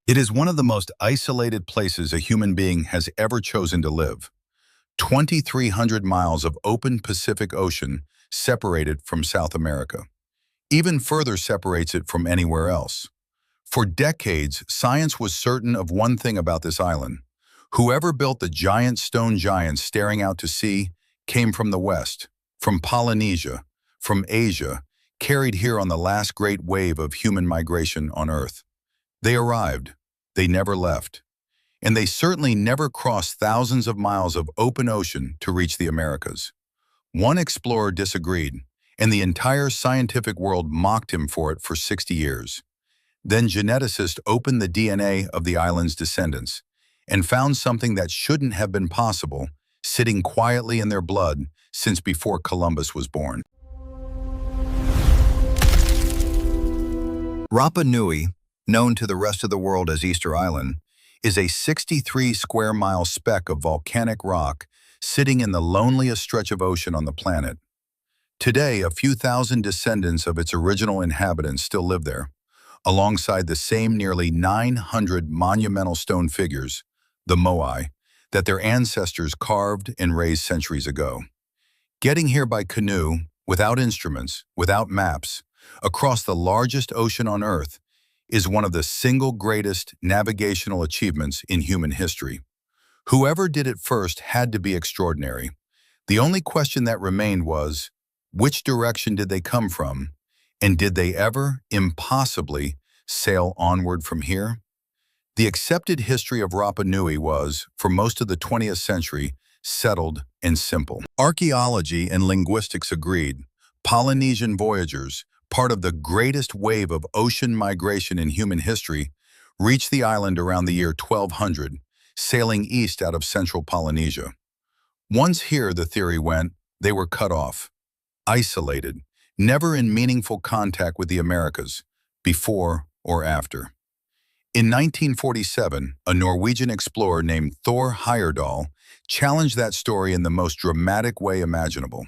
It is one of the most isolated places a human being has ever chosen to live. 2,300 miles of open Pacific Ocean separated from South America. Even further separates it from anywhere else. For decades, science was certain of one thing about this island. Whoever built the giant stone giants staring out to sea came from the West, from Polynesia, from Asia, carried here on the last great wave of human migration on Earth. They arrived. They never left. And they certainly never crossed thousands of miles of open ocean to reach the Americas. One explorer disagreed, and the entire scientific world mocked him for it for 60 years. Then geneticists opened the DNA of the island's descendants and found something that shouldn't have been possible, sitting quietly in their blood since before Columbus was born. Rapa Nui, known to the rest of the world as Easter Island, is a 63-square-mile speck of volcanic rock sitting in the loneliest stretch of ocean on the planet. Today, a few thousand descendants of its original inhabitants still live there, alongside the same nearly 900 monumental stone figures, the moai, that their ancestors carved and raised centuries ago. Getting here by canoe, without instruments, without maps, across the largest ocean on Earth, is one of the single greatest navigational achievements in human history. Whoever did it first had to be extraordinary. The only question that remained was, which direction did they come from, and did they ever, impossibly, sail onward from here? The accepted history of Rapa Nui was, for most of the 20th century, settled and simple. Archaeology and linguistics agreed. Polynesian voyagers, part of the greatest wave of ocean migration in human history, reached the island around the year 1200, sailing east out of central Polynesia. Once here, the theory went, they were cut off, isolated, never in meaningful contact with the Americas, before or after. In 1947, a Norwegian explorer named Thor Heyerdahl challenged that story in the most dramatic way imaginable.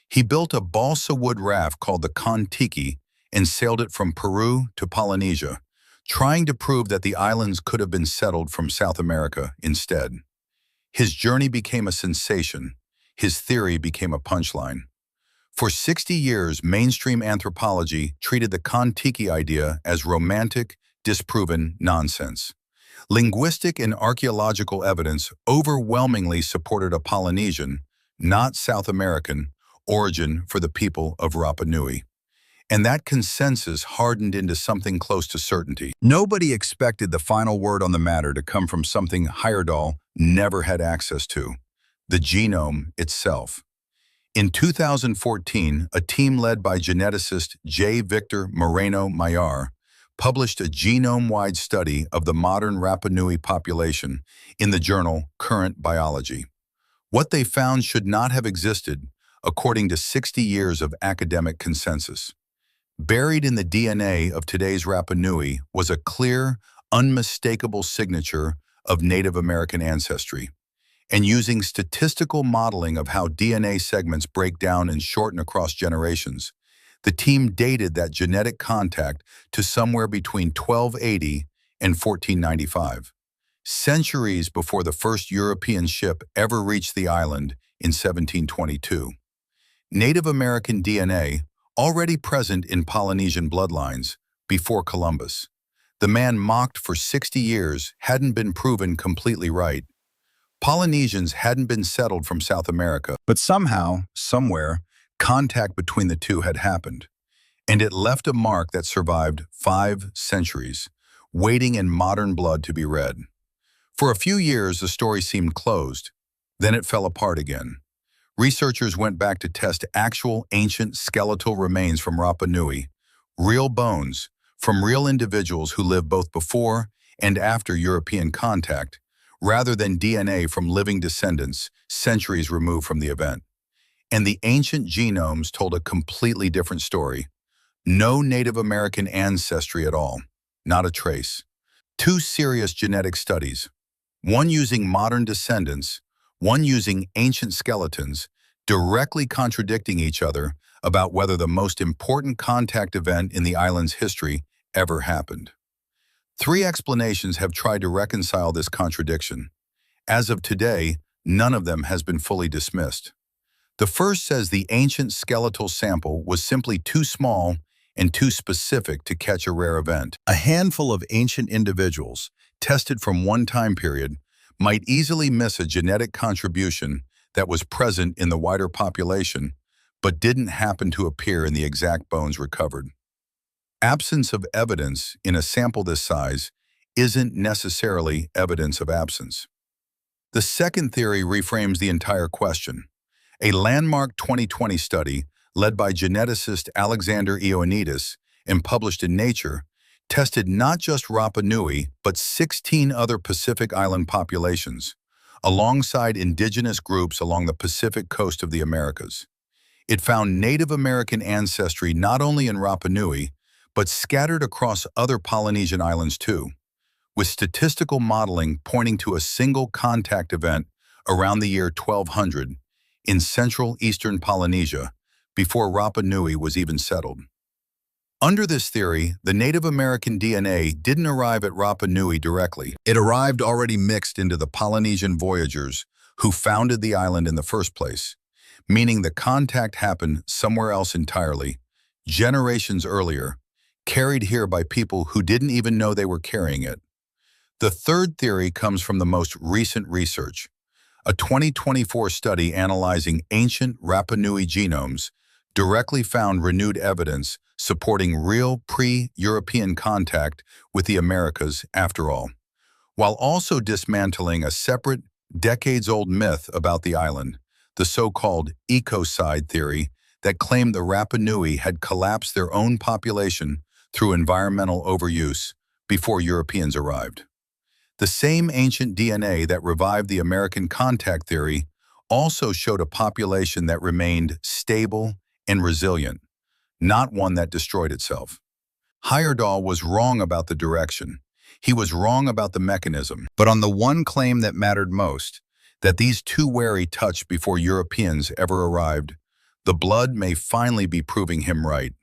He built a balsa wood raft called the Kon-Tiki and sailed it from Peru to Polynesia, trying to prove that the islands could have been settled from South America instead. His journey became a sensation. His theory became a punchline. For 60 years, mainstream anthropology treated the Kon-Tiki idea as romantic, disproven nonsense. Linguistic and archaeological evidence overwhelmingly supported a Polynesian, not South American, origin for the people of Rapa Nui. And that consensus hardened into something close to certainty. Nobody expected the final word on the matter to come from something Heyerdahl never had access to, the genome itself. In 2014, a team led by geneticist J. Victor Moreno-Mayar published a genome-wide study of the modern Rapa Nui population in the journal Current Biology. What they found should not have existed, according to 60 years of academic consensus. Buried in the DNA of today's Rapa Nui was a clear, unmistakable signature of Native American ancestry. And using statistical modeling of how DNA segments break down and shorten across generations, the team dated that genetic contact to somewhere between 1280 and 1495, centuries before the first European ship ever reached the island in 1722. Native American DNA, already present in Polynesian bloodlines before Columbus. The man mocked for 60 years hadn't been proven completely right. Polynesians hadn't been settled from South America, but somehow, somewhere, contact between the two had happened. And it left a mark that survived 5 centuries, waiting in modern blood to be read. For a few years, the story seemed closed. Then it fell apart again. Researchers went back to test actual ancient skeletal remains from Rapa Nui, real bones from real individuals who lived both before and after European contact, rather than DNA from living descendants centuries removed from the event. And the ancient genomes told a completely different story. No Native American ancestry at all, not a trace. 2 serious genetic studies, one using modern descendants, one using ancient skeletons, directly contradicting each other about whether the most important contact event in the island's history ever happened. Three explanations have tried to reconcile this contradiction. As of today, none of them has been fully dismissed. The first says the ancient skeletal sample was simply too small and too specific to catch a rare event. A handful of ancient individuals, tested from one time period, might easily miss a genetic contribution that was present in the wider population, but didn't happen to appear in the exact bones recovered. Absence of evidence in a sample this size isn't necessarily evidence of absence. The second theory reframes the entire question. A landmark 2020 study led by geneticist Ioannidis and published in Nature tested not just Rapa Nui but 16 other Pacific Island populations, alongside indigenous groups along the Pacific coast of the Americas. It found Native American ancestry not only in Rapa Nui, but scattered across other Polynesian islands too, with statistical modeling pointing to a single contact event around the year 1200 in central eastern Polynesia, before Rapa Nui was even settled. Under this theory, the Native American DNA didn't arrive at Rapa Nui directly. It arrived already mixed into the Polynesian voyagers who founded the island in the first place, meaning the contact happened somewhere else entirely, generations earlier, carried here by people who didn't even know they were carrying it. The third theory comes from the most recent research. A 2024 study analyzing ancient Rapa Nui genomes directly found renewed evidence supporting real pre-European contact with the Americas after all, while also dismantling a separate, decades-old myth about the island, the so-called ecocide theory that claimed the Rapa Nui had collapsed their own population through environmental overuse before Europeans arrived. The same ancient DNA that revived the American contact theory also showed a population that remained stable and resilient, not one that destroyed itself. Heyerdahl was wrong about the direction. He was wrong about the mechanism. But on the one claim that mattered most, that these two wary touched before Europeans ever arrived, the blood may finally be proving him right.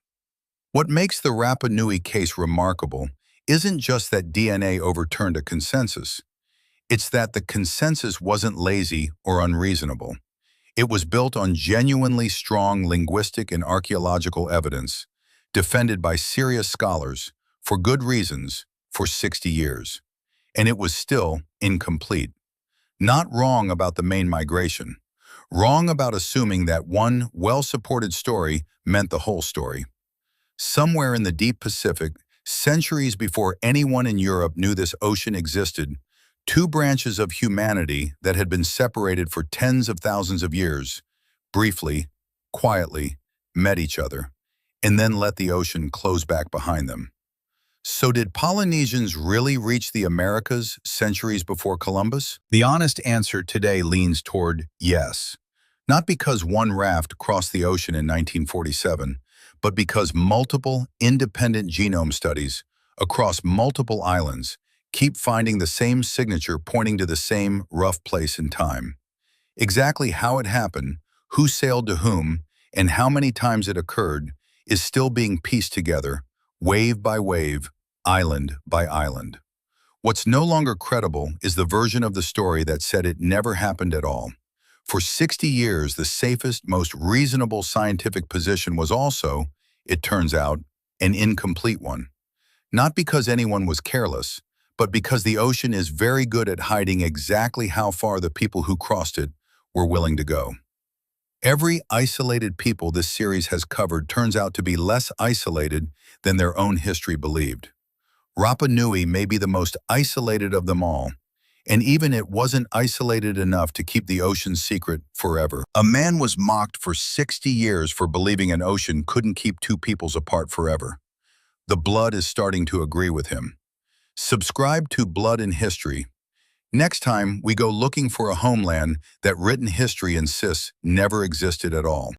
What makes the Rapa Nui case remarkable isn't just that DNA overturned a consensus. It's that the consensus wasn't lazy or unreasonable. It was built on genuinely strong linguistic and archaeological evidence, defended by serious scholars, for good reasons, for 60 years. And it was still incomplete. Not wrong about the main migration. Wrong about assuming that one well-supported story meant the whole story. Somewhere in the deep Pacific, centuries before anyone in Europe knew this ocean existed, two branches of humanity that had been separated for tens of thousands of years, briefly, quietly, met each other, and then let the ocean close back behind them. So did Polynesians really reach the Americas centuries before Columbus? The honest answer today leans toward yes. Not because one raft crossed the ocean in 1947, but because multiple independent genome studies across multiple islands keep finding the same signature pointing to the same rough place in time. Exactly how it happened, who sailed to whom, and how many times it occurred is still being pieced together, wave by wave, island by island. What's no longer credible is the version of the story that said it never happened at all. For 60 years, the safest, most reasonable scientific position was also, it turns out, an incomplete one. Not because anyone was careless, but because the ocean is very good at hiding exactly how far the people who crossed it were willing to go. Every isolated people this series has covered turns out to be less isolated than their own history believed. Rapa Nui may be the most isolated of them all, and even it wasn't isolated enough to keep the ocean's secret forever. A man was mocked for 60 years for believing an ocean couldn't keep two peoples apart forever. The blood is starting to agree with him. Subscribe to Blood in History. Next time, we go looking for a homeland that written history insists never existed at all.